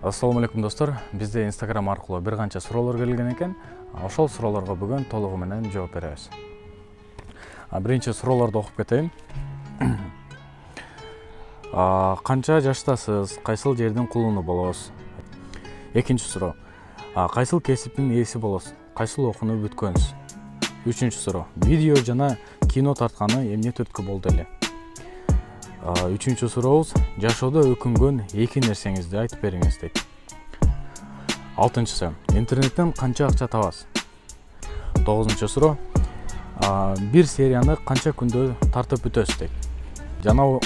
Ассаламу алейкум достор. Бизде Instagram аркылуу бир канча суроолор келген экен. Ошол суроолорго бүгүн толугу менен жооп беребиз. Биринчи суроолорду окуп кетейин. Канча жаштасыз? Кайсыл жердин кулуну болосуз? Экинчи суроо. Кайсыл кесиптин ээси болосуз? Кайсыл окууну бүткөнсүз? Үчүнчү суроо. Видео жана кино тартканы эмне түрткү болду эле? Үчүнчү сурообуз. Жашоодо өкүнгөн эки нерсеңизди айтып бериңиз дейт. Алтынчысы. Интернеттен канча акча табасыз? Тогузунчу суроо. Бир серияны канча күндө тартып бүтөсүз дейт. Жана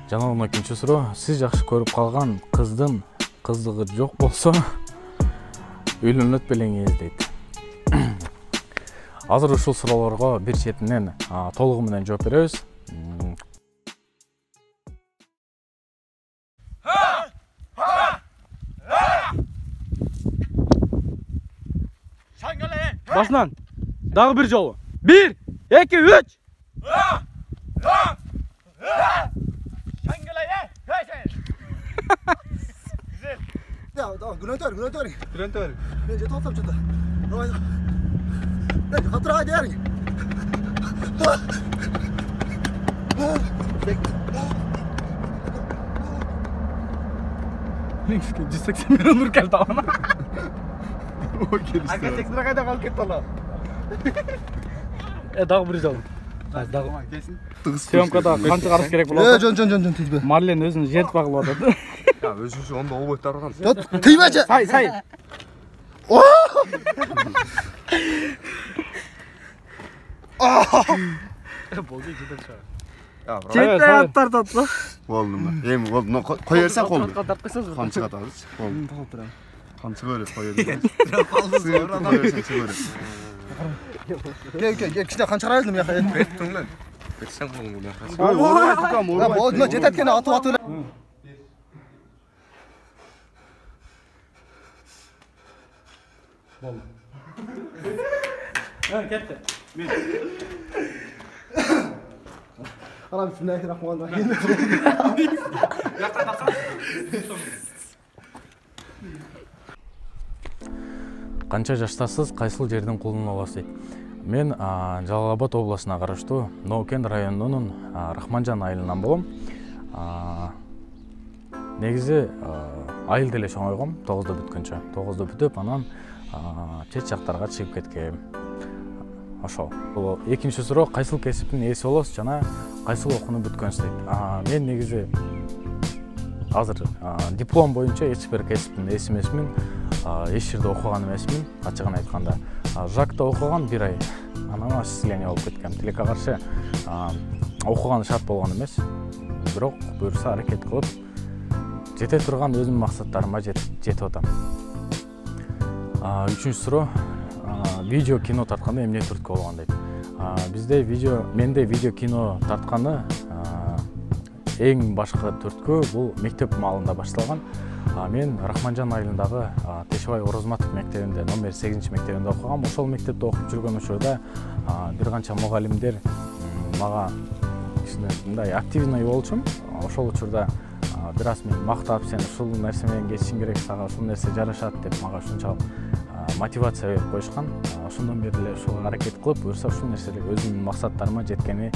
12-нчы суроо. Сиз жакшы көрүп калган кыздын кыздыгы жок болсо үйлөнөт белеңиз дейт. Азыр ушул суроолорго бир четинен толугу менен жооп беребиз. Başlan. Daha bir jolu. 1, 2, 3. Güzel. Tamam, Güneytör. Trentör. Ben jet olsam çıktı. Ben hatıra hadi yarın. Links 180 milyon nur geldi ama. Aka 80 kayda kalk etti Allah. Daha bir jolu. Daha Kesin. Съемкада канча караш керек болот? Жон тизбе. Марлен өзүн жетип кагылып атат. Ya özünsü onda o boyutta aragan. Tıymaca. Say. Boldu cidden şu. Ya Cidden atlar tatlı. oldu mu? Hem oldu. Koyarsan oldu. Tartqısız. Kamçı atarız. Oldu. Tamam. Kamçı böyle koyarız. Sığırdan koyarsan çıkarız. Gel kişide kançı karayız mı ya? Bettin lan. Betsen kolunu ya. Ya bu jet etken atı öyle. Ketdi. Ana bismillahirrahmanirrahim. Канча жаштасыз? Кайсыл жердин кулуну болосуз дейт. Мен Жалал Абад областына караштуу Ноокен районунун Рахманжан айылынан болом. Негизи айыл деле чоңойгом 9да бүткөнчө. 9да бүтүп, анан чет жактарга чыгып кеткем. Ошол. Бул экинчи суроо, кайсыл кесиптин ээси болосуз жана кайсыл окууну бүткөнсүз дейт. Мен негизи азыр диплом боюнча эч бир кесиптин ээси эмесмин. Эч жерде окуган эмесмин, ачыгын айтканда. Жакта окуган 1 ай. Анан отчисление болуп кеткем. Тилекке каршы окуган шарт болгон эмес. Бирок буюрса аракет кылып жете турган өзүмдүн максаттарыма жетип атам. Үчүнчү суроо. Видео кино тартканы эмне түрткү болгон дейт. Менде видео кино тартканы эң башкы түрткү бул мектеп маалында башталган. Мен Рахманжан айылындагы Тешебай Орозматов мектебинде номер 8 мектебинде окугам. Ошол мектепте окуп жүргөн учурда бир канча мугалимдер мага мындай активный болчумун. Ошол учурда бир аз мени мактап, сен ушул нерсе менен кетишиң керек, сага ушул нерсе жарашат деп мага ушунчалык мотивация берип коюшкан. Ошондон бери эле ушуга аракет кылып, буюрса ушул нерселер өзүмдүн максаттарыма жеткени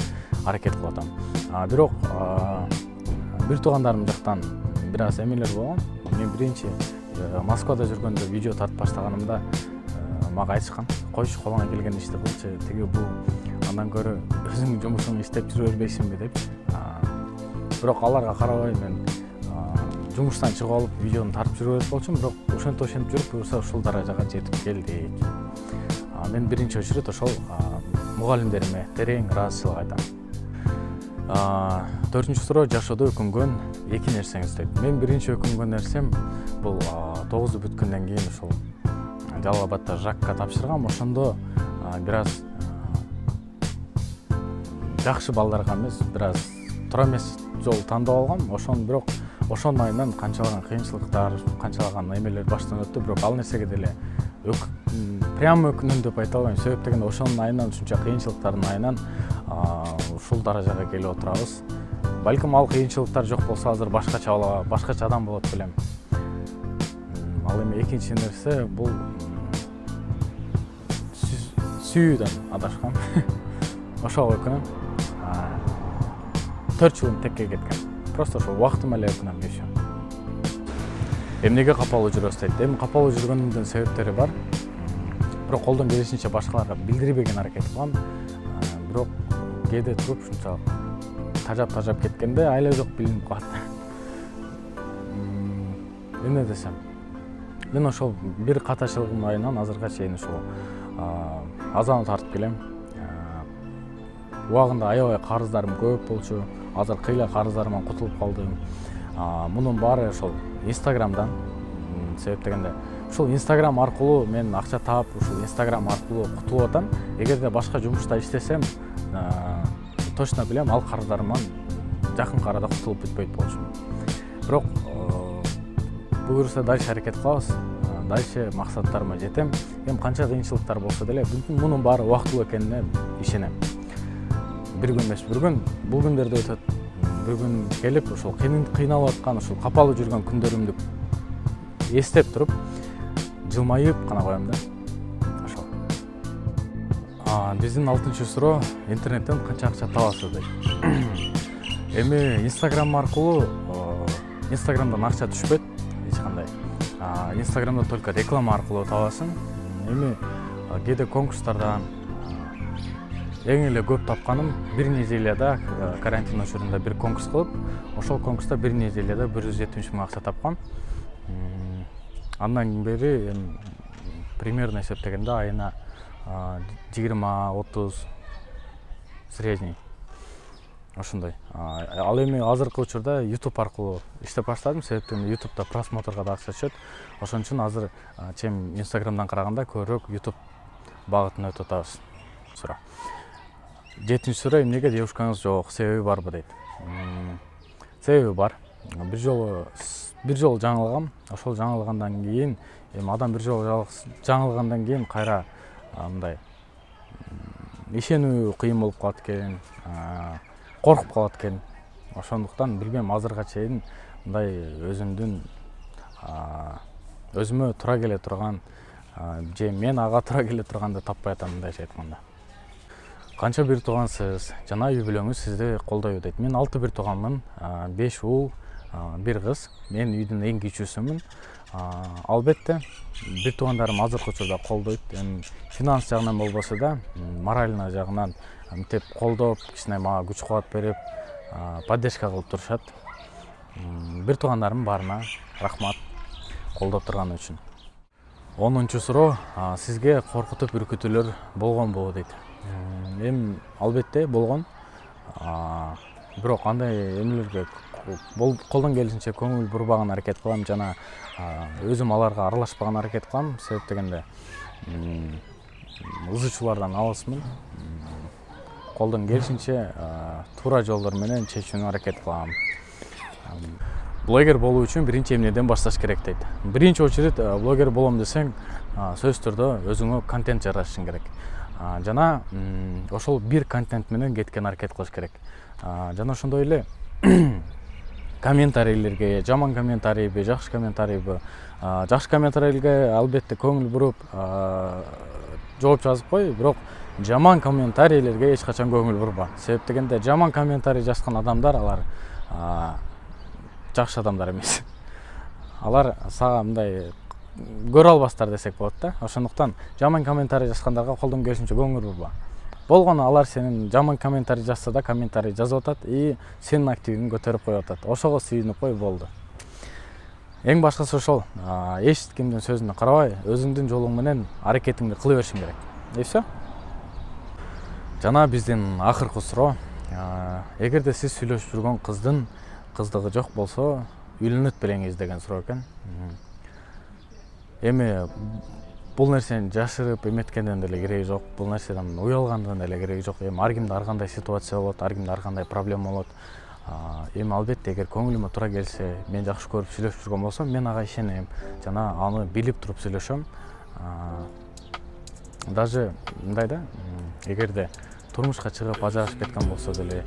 аракет кылып атам. Бирок бир туугандарым жактан бир аз эмелер болгон. Мен биринчи Москвада жүргөндө видео тартып баштаганымда мага айтышкан, койчу колуңа келген ишти кылчы, тиги бул андан көрө өзүңдүн жумушуңду иштеп жүрө бербейсиңби деп. Бирок аларга карабай мен жумуштан чыгып алып видеону тартып жүрө берет болчумун, бирок ошентип жүрүп буюрса ушул даражага жетип келдик. Мен биринчи очередь ошол мугалимдериме терең ыраазычылык айтам. 4-нчү суроо, жашоодо өкүнгөн эки нерсеңиз дейт. Мен биринчи өкүнгөн нерсем бул 9 бүткөндөн кийин ошол Жалал Абадда ЖАКка тапшыргам. Ошондо бир аз жакшы балдарга эмес, бир аз туура эмес жол тандап алгам. Бирок ошонун айынан канчалаган кыйынчылыктар, канчалаган эмелер баштан өттү. Бирок ал нерсеге деле прямо өкүнөм деп айта албайм. Себеп дегенде ошонун айынан, ушунча кыйынчылыктардын айынан ушул даражага келип отурабыз. Балким ал кыйынчылыктар жок болсо азыр башкача адам болот белем. Ал эми экинчи нерсе бул сүйүүдөн адашкан. Ошого өкүнөм. 4 жылым текке кеткен. Просто ошо убактым эле өкүнөм еще. Эмнеге капалуу жүрөбүз дейт. Эми капалуу жүргөнүмдүн себептери бар. Бирок колдон келишинче башкаларга билдирбеген аракет кылам. Бирок кээде туруп ушунчалык тажап кеткенде айла жок билинип калат. Эмне десем? Мен ошол бир катачылыгым айынан азыркыга чейин ушул азаны тартып келем. Убагында аябай карыздарым көп болчу. Азыр кыйла карыздарымдан кутулуп калдым. Мунун баары ошол Инстаграмдан. Себеп дегенде, ушул Инстаграм аркылуу мен акча таап, ушул Инстаграм аркылуу кутулуп атам. Эгерде башка жумушта иштесем, точно билем, ал карыздарымдан жакын арада кутулуп бүтпөйт болчумун. Бирок буюрса дальше аракет кылабыз. Дальше максаттарыма жетем. Эми канча кыйынчылыктар болсо деле, мунун баары убактылуу экенине ишенем. Bir gün эмес, bir gün бул күндөрдө өтөт. Bir gün келип, ошол кыйналып аткан, ошол капалуу жүргөн күндөрүмдү эстеп туруп, жылмайып гана коем да. Ошол. Биздин 6-суроо интернеттен канча акча табасыз дейт. Эми Инстаграм аркылуу Инстаграмдан акча түшпөйт эч кандай. Инстаграмда только реклама аркылуу табасың. Эми кээде конкурстардан эң эле көп тапканым бир неделяда карантин учурунда бир конкурс кылып, ошол конкурста бир неделяда 170 миң акча тапкан. Андан бери примерно эсептегенде айына 20-30 средний. Ошондой. Ал эми азыркы учурда YouTube аркылуу иштеп баштадым, себептен YouTube'да просмотрга да акча түшөт. Ошон үчүн азыр чем Instagram'дан караганда көбүрөөк YouTube багытына өтүп атабыз. 7-суроо эмнеге девушкаңыз жок, себеби барбы дейт. Себеби бар. Бир жолу жаңылгам. Ошол жаңылгандан кийин, адам бир жолу жаңылгандан кийин кайра мындай ишенүү кыйын болуп калат экен, коркуп калат экен. Ошондуктан билбейм, азырга чейин мындай өзүмө туура келе турган, же мен ага туура келе турганды таппай атам, мындайча айтканда. Канча бир туугансыз, жана үй бүлөңүз сизди колдойбу дейт. Мен 6 бир тууганмын, 5 уул, 1 кыз. Мен үйдүн эң кичүүсүмүн. Албетте, бир туугандарым азыркы учурда колдойт. Финанс жагынан болбосо да, морально жагынан мынтип колдоп, кичине мага күч кубат берип, поддержка кылып турушат. Бир туугандарым баарына рахмат колдоп турганы үчүн. 10-суроо, сизге коркутуп үркүтүүлөр болгонбу дейт. Албетте болгон. Бирок андай эмнелерге колдон келишинче көңүл бурбаган аракет кылам, жана өзүм аларга аралашпаган аракет кылам. Себеп дегенде ызычуулардан алысмын. Колдон келишинче туура жолдор менен чечүүнү аракет кылам. Блогер болуу үчүн биринчи эмнеден башташ керек дейт. Биринчи очередь блогер болом десең, сөзсүз түрдө өзүңө контент жаратышың керек. Жана ошол бир контент менен кеткен аракет кылыш керек. Жана ошондой эле комментарийлерге, жаман комментарийби, жакшы комментарийби, жакшы комментарийлерге албетте көңүл буруп жооп жазып кой, бирок жаман комментарийлерге эч качан көңүл бурба. Себеп дегенде жаман комментарий жазган адамдар, алар жакшы адамдар эмес. Алар сага мындай көрө албастар десек болот да. Ошондуктан жаман комментарий жазгандарга колдон келишинче көңүл бурба. Болгону алар сенин жаман комментарий жазса да комментарий жазып атат и сенин активиңди көтөрүп коюп атат. Ошого сүйүнүп кой, болду. Эң башкысы ошол, эч кимдин сөзүнө карабай, өзүңдүн жолуң менен аракетиңди кыла беришиң керек. И все. Жана биздин акыркы суроо, эгерде сиз сүйлөшүп жүргөн кыздын кыздыгы жок болсо, үйлөнөт белеңиз деген суроо экен. Эми бул нерсени жашырып эметкенден деле кереги жок, бул нерседен уялгандын деле кереги жок. Эми ар кимде ар кандай ситуация болот, ар кимде ар кандай проблема болот. Эми албетте, эгер көңүлүмө туура келсе, мен жакшы көрүп сүйлөшүп жүргөн болсом, мен ага ишенем, жана аны билип туруп сүйлөшөм. Даже мындай да, эгерде турмушка чыгып ажырашып кеткен болсо деле,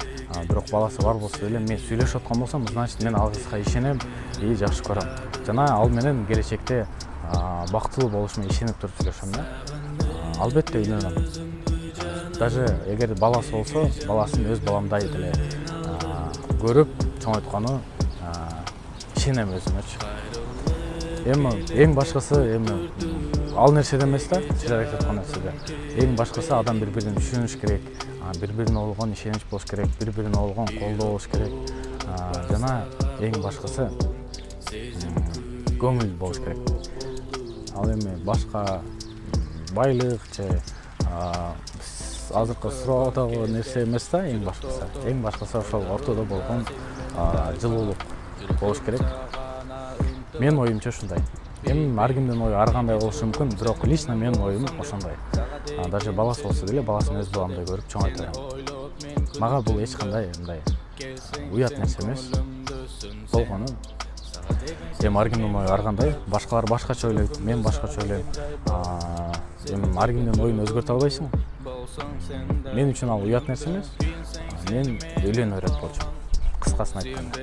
бирок баласы бар болсо деле, мен сүйлөшүп аткан болсом, значит мен ал кызга ишенем и жакшы көрөм. Жана ал менен келечекте бактылуу болушума ишенип туруп сүйлөшөм да. Албетте үйлөнөм. Даже эгер баласы болсо, баласын өз баламдай деле көрүп чоңойтканы ишенем өзүмөчү. Эми эң башкысы ал нерседе эмес да, сиз айткан нерседе. Эң башкысы адам бири-бирин түшүнүш керек, бири-бирине болгон ишенич болуш керек, бири-бирине болгон колдоо болуш керек. Жана эң башкысы көңүл болуш керек. Ал эми башка байлык же азыркы суроодогу нерсе эмес да, эң башкысы. Эң башкысы ошол ортодо болгон жылуулук болуш керек. Менин оюмча ушундай. Эми ар кимдин ою ар кандай болушу мүмкүн, бирок лично менин оюм ошондой. Даже баласы болсо деле баласын өз баламдай көрүп чоңойтам. Мага бул эч кандай мындай уят нерсе эмес. Болгону эми ар кимдин ою ар кандай, башкалар башкача ойлойт, мен башкача ойлойм. Эми ар кимдин оюн өзгөртө албайсың. Мен үчүн ал уят нерсе эмес. Мен үйлөнө берет болчумун. Кыскасын айтканда.